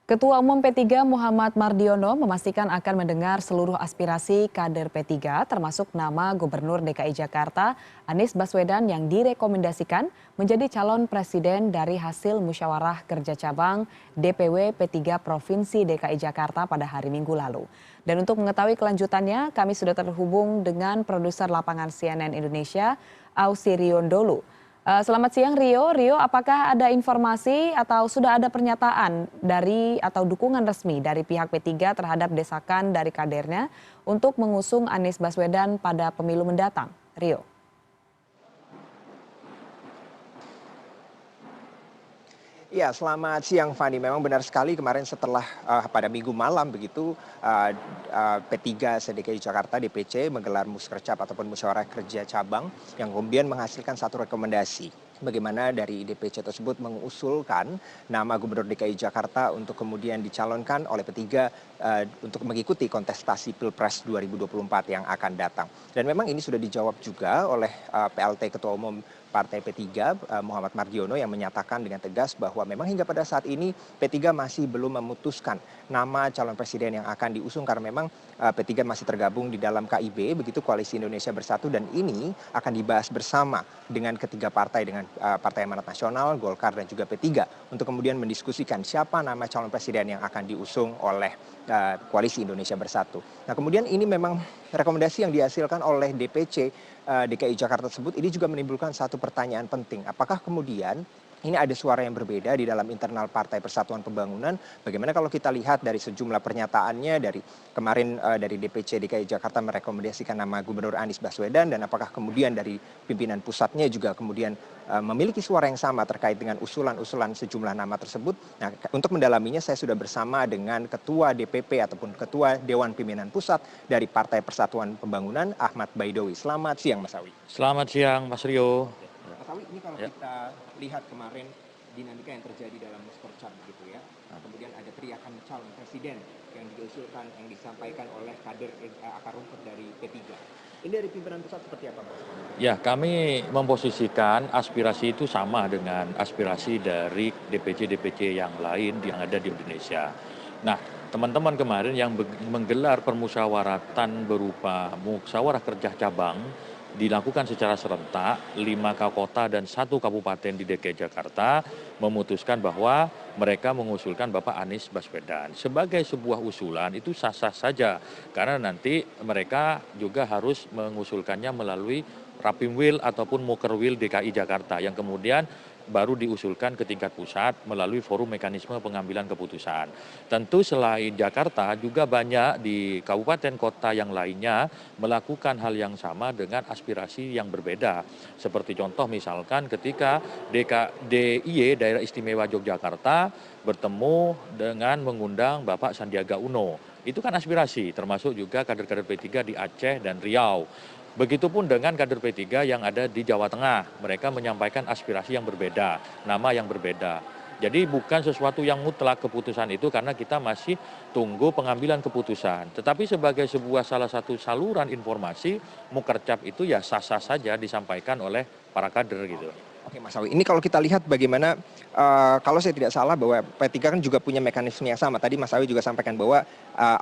Ketua Umum P3 Muhammad Mardiono memastikan akan mendengar seluruh aspirasi kader P3 termasuk nama Gubernur DKI Jakarta Anies Baswedan yang direkomendasikan menjadi calon presiden dari hasil musyawarah kerja cabang DPW P3 Provinsi DKI Jakarta pada hari Minggu lalu. Dan untuk mengetahui kelanjutannya kami sudah terhubung dengan produser lapangan CNN Indonesia Ausirion Dholu. Selamat siang Rio. Rio, apakah ada informasi atau sudah ada pernyataan dari atau dukungan resmi dari pihak P3 terhadap desakan dari kadernya untuk mengusung Anies Baswedan pada pemilu mendatang? Rio. Ya, selamat siang Fani. Memang benar sekali kemarin setelah pada minggu malam begitu P3 se-DKI Jakarta DPC menggelar muskercap ataupun musyawarah kerja cabang yang kemudian menghasilkan satu rekomendasi. Bagaimana dari DPC tersebut mengusulkan nama Gubernur DKI Jakarta untuk kemudian dicalonkan oleh P3 untuk mengikuti kontestasi Pilpres 2024 yang akan datang. Dan memang ini sudah dijawab juga oleh PLT Ketua Umum Partai P3 Muhammad Mardiono yang menyatakan dengan tegas bahwa memang hingga pada saat ini P3 masih belum memutuskan nama calon presiden yang akan diusung karena memang P3 masih tergabung di dalam KIB begitu Koalisi Indonesia Bersatu, dan ini akan dibahas bersama dengan ketiga partai, dengan Partai Amanat Nasional, Golkar dan juga P3 untuk kemudian mendiskusikan siapa nama calon presiden yang akan diusung oleh Koalisi Indonesia Bersatu. Nah, kemudian ini memang rekomendasi yang dihasilkan oleh DPC DKI Jakarta tersebut ini juga menimbulkan satu pertanyaan penting. Apakah kemudian ini ada suara yang berbeda di dalam internal Partai Persatuan Pembangunan? Bagaimana kalau kita lihat dari sejumlah pernyataannya dari kemarin dari DPC DKI Jakarta merekomendasikan nama Gubernur Anies Baswedan, dan apakah kemudian dari pimpinan pusatnya juga kemudian memiliki suara yang sama terkait dengan usulan-usulan sejumlah nama tersebut? Nah, untuk mendalaminya saya sudah bersama dengan Ketua DPP ataupun Ketua Dewan Pimpinan Pusat dari Partai Persatuan Pembangunan, Ahmad Baidowi. Selamat siang Mas Awi. Selamat siang Mas Rio. Mas Awi, ini kalau kita lihat kemarin dinamika yang terjadi dalam muskercap begitu ya. Kemudian ada teriakan calon presiden yang diusulkan, yang disampaikan oleh kader akar rumput dari P3. Ini dari pimpinan pusat seperti apa, Mas? Ya, kami memposisikan aspirasi itu sama dengan aspirasi dari DPC-DPC yang lain yang ada di Indonesia. Nah, teman-teman kemarin yang menggelar permusyawaratan berupa musyawarah kerja cabang dilakukan secara serentak, 5 kota dan 1 kabupaten di DKI Jakarta memutuskan bahwa mereka mengusulkan Bapak Anies Baswedan. Sebagai sebuah usulan itu sah-sah saja, karena nanti mereka juga harus mengusulkannya melalui Rapimwil ataupun Mukerwil DKI Jakarta yang kemudian baru diusulkan ke tingkat pusat melalui forum mekanisme pengambilan keputusan. Tentu selain Jakarta juga banyak di kabupaten kota yang lainnya melakukan hal yang sama dengan aspirasi yang berbeda. Seperti contoh misalkan ketika DIY Daerah Istimewa Yogyakarta bertemu dengan mengundang Bapak Sandiaga Uno. Itu kan aspirasi, termasuk juga kader-kader P3 di Aceh dan Riau. Begitupun dengan kader P3 yang ada di Jawa Tengah, mereka menyampaikan aspirasi yang berbeda, nama yang berbeda. Jadi bukan sesuatu yang mutlak keputusan itu karena kita masih tunggu pengambilan keputusan. Tetapi sebagai sebuah salah satu saluran informasi, mukercap itu ya sah-sah saja disampaikan oleh para kader gitu. Oke Mas Awi, ini kalau kita lihat bagaimana, kalau saya tidak salah bahwa P3 kan juga punya mekanisme yang sama. Tadi Mas Awi juga sampaikan bahwa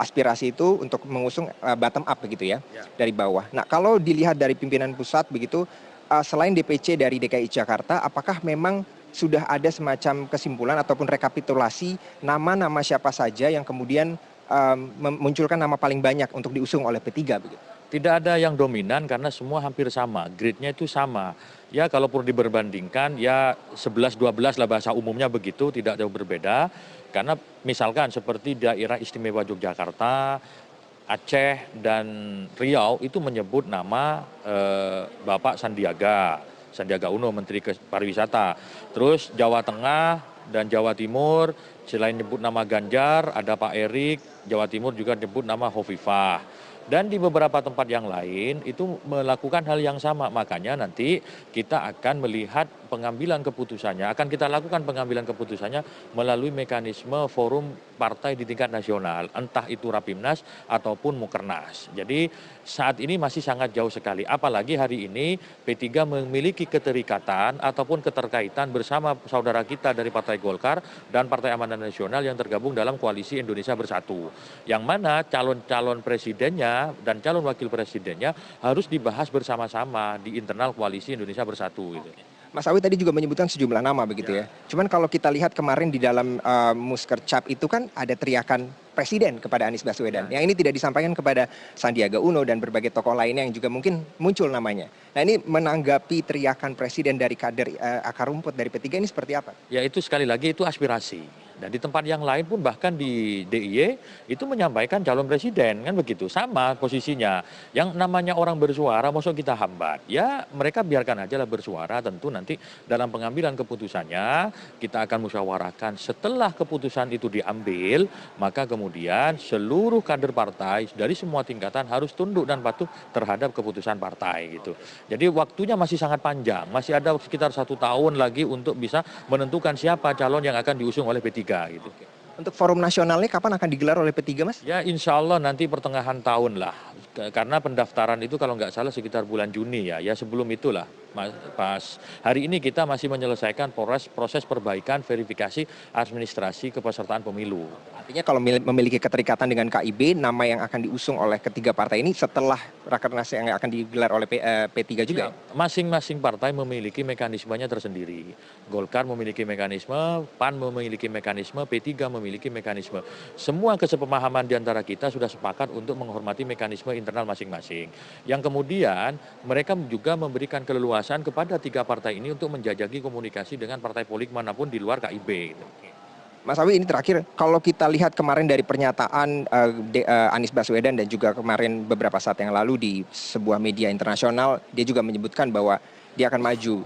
aspirasi itu untuk mengusung bottom up begitu ya, dari bawah. Nah, kalau dilihat dari pimpinan pusat begitu, selain DPC dari DKI Jakarta, apakah memang sudah ada semacam kesimpulan ataupun rekapitulasi nama-nama siapa saja yang kemudian memunculkan nama paling banyak untuk diusung oleh P3 begitu? Tidak ada yang dominan karena semua hampir sama, grade-nya itu sama. Ya kalau perlu diperbandingkan ya 11-12 lah bahasa umumnya begitu, tidak jauh berbeda. Karena misalkan seperti daerah istimewa Yogyakarta, Aceh dan Riau itu menyebut nama Bapak Sandiaga Uno, Menteri Pariwisata. Terus Jawa Tengah dan Jawa Timur selain nyebut nama Ganjar ada Pak Erik, Jawa Timur juga nyebut nama Hovifah. Dan di beberapa tempat yang lain itu melakukan hal yang sama. Makanya nanti kita akan melihat pengambilan keputusannya, akan kita lakukan pengambilan keputusannya melalui mekanisme forum partai di tingkat nasional, entah itu Rapimnas ataupun Mukernas. Jadi saat ini masih sangat jauh sekali, apalagi hari ini P3 memiliki keterikatan ataupun keterkaitan bersama saudara kita dari Partai Golkar dan Partai Amanat Nasional yang tergabung dalam Koalisi Indonesia Bersatu. Yang mana calon-calon presidennya dan calon wakil presidennya harus dibahas bersama-sama di internal Koalisi Indonesia Bersatu. Gitu. Mas Awi tadi juga menyebutkan sejumlah nama begitu ya. Cuman kalau kita lihat kemarin di dalam Muskercap itu kan ada teriakan presiden kepada Anies Baswedan. Yang ini tidak disampaikan kepada Sandiaga Uno dan berbagai tokoh lainnya yang juga mungkin muncul namanya. Nah ini menanggapi teriakan presiden dari kader akar rumput dari P3 ini seperti apa? Ya itu sekali lagi itu aspirasi. Dan di tempat yang lain pun bahkan di DIY itu menyampaikan calon presiden kan begitu, sama posisinya. Yang namanya orang bersuara maksud kita hambat. Ya mereka biarkan aja lah bersuara, tentu nanti dalam pengambilan keputusannya kita akan musyawarahkan. Setelah keputusan itu diambil, maka kemudian seluruh kader partai dari semua tingkatan harus tunduk dan patuh terhadap keputusan partai gitu. Jadi waktunya masih sangat panjang, masih ada sekitar 1 tahun lagi untuk bisa menentukan siapa calon yang akan diusung oleh P3 gitu. Untuk forum nasionalnya kapan akan digelar oleh P3 Mas? Ya insya Allah nanti pertengahan tahun lah. Karena pendaftaran itu kalau nggak salah sekitar bulan Juni ya. Ya sebelum itulah. Pas hari ini kita masih menyelesaikan proses perbaikan verifikasi administrasi kepesertaan pemilu. Artinya kalau memiliki keterikatan dengan KIB, nama yang akan diusung oleh ketiga partai ini setelah rakernas yang akan digelar oleh P3 juga? Ya, masing-masing partai memiliki mekanismenya tersendiri. Golkar memiliki mekanisme, PAN memiliki mekanisme, P3 memiliki mekanisme. Semua kesepemahaman di antara kita sudah sepakat untuk menghormati mekanisme internal masing-masing. Yang kemudian mereka juga memberikan keleluasan kepada 3 partai ini untuk menjajaki komunikasi dengan partai politik manapun di luar KIB. Gitu. Mas Awi ini terakhir, kalau kita lihat kemarin dari pernyataan Anies Baswedan dan juga kemarin beberapa saat yang lalu di sebuah media internasional, dia juga menyebutkan bahwa dia akan maju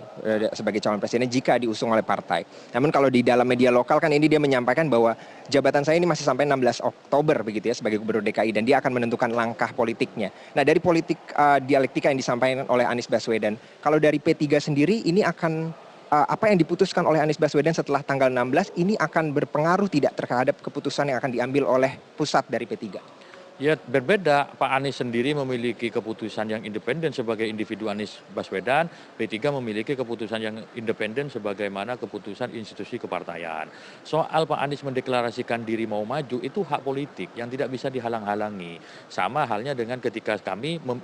sebagai calon presiden jika diusung oleh partai. Namun kalau di dalam media lokal kan ini dia menyampaikan bahwa jabatan saya ini masih sampai 16 Oktober begitu ya sebagai gubernur DKI dan dia akan menentukan langkah politiknya. Nah dari politik dialektika yang disampaikan oleh Anies Baswedan, kalau dari P3 sendiri ini akan apa yang diputuskan oleh Anies Baswedan setelah tanggal 16 ini akan berpengaruh tidak terhadap keputusan yang akan diambil oleh pusat dari P3? Ya berbeda, Pak Anies sendiri memiliki keputusan yang independen sebagai individu Anies Baswedan, P3 memiliki keputusan yang independen sebagaimana keputusan institusi kepartaian. Soal Pak Anies mendeklarasikan diri mau maju itu hak politik yang tidak bisa dihalang-halangi. Sama halnya dengan ketika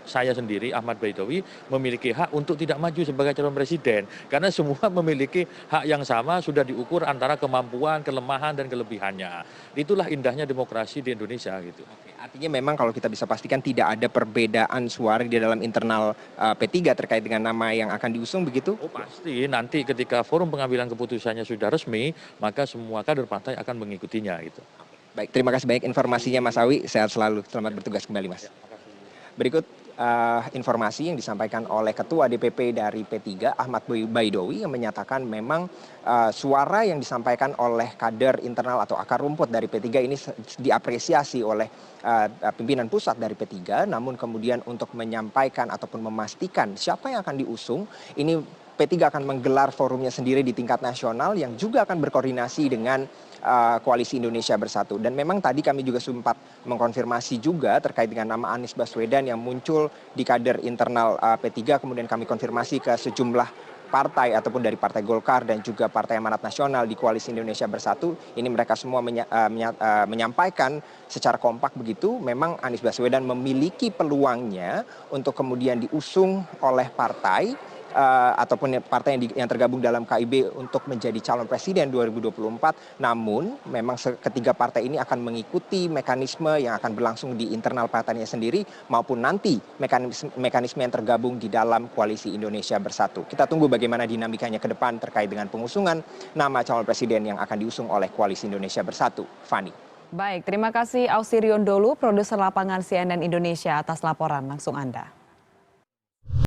saya sendiri Ahmad Baidowi memiliki hak untuk tidak maju sebagai calon presiden. Karena semua memiliki hak yang sama sudah diukur antara kemampuan, kelemahan, dan kelebihannya. Itulah indahnya demokrasi di Indonesia gitu. Artinya memang kalau kita bisa pastikan tidak ada perbedaan suara di dalam internal P3 terkait dengan nama yang akan diusung begitu? Oh pasti, nanti ketika forum pengambilan keputusannya sudah resmi, maka semua kader partai akan mengikutinya gitu. Baik, terima kasih banyak informasinya Mas Awi, sehat selalu, selamat bertugas kembali Mas. Berikut informasi yang disampaikan oleh Ketua DPP dari P3 Ahmad Baidowi yang menyatakan memang suara yang disampaikan oleh kader internal atau akar rumput dari P3 ini diapresiasi oleh pimpinan pusat dari P3, namun kemudian untuk menyampaikan ataupun memastikan siapa yang akan diusung, ini P3 akan menggelar forumnya sendiri di tingkat nasional yang juga akan berkoordinasi dengan Koalisi Indonesia Bersatu. Dan memang tadi kami juga sempat mengkonfirmasi juga terkait dengan nama Anies Baswedan yang muncul di kader internal P3, kemudian kami konfirmasi ke sejumlah partai ataupun dari Partai Golkar dan juga Partai Amanat Nasional di Koalisi Indonesia Bersatu. Ini mereka semua menyampaikan secara kompak begitu, memang Anies Baswedan memiliki peluangnya untuk kemudian diusung oleh partai ataupun partai yang tergabung dalam KIB untuk menjadi calon presiden 2024. Namun memang ketiga partai ini akan mengikuti mekanisme yang akan berlangsung di internal partainya sendiri maupun nanti mekanisme yang tergabung di dalam Koalisi Indonesia Bersatu. Kita tunggu bagaimana dinamikanya ke depan terkait dengan pengusungan nama calon presiden yang akan diusung oleh Koalisi Indonesia Bersatu. Fani. Baik, terima kasih Ausirion Dholu, produser lapangan CNN Indonesia atas laporan langsung Anda.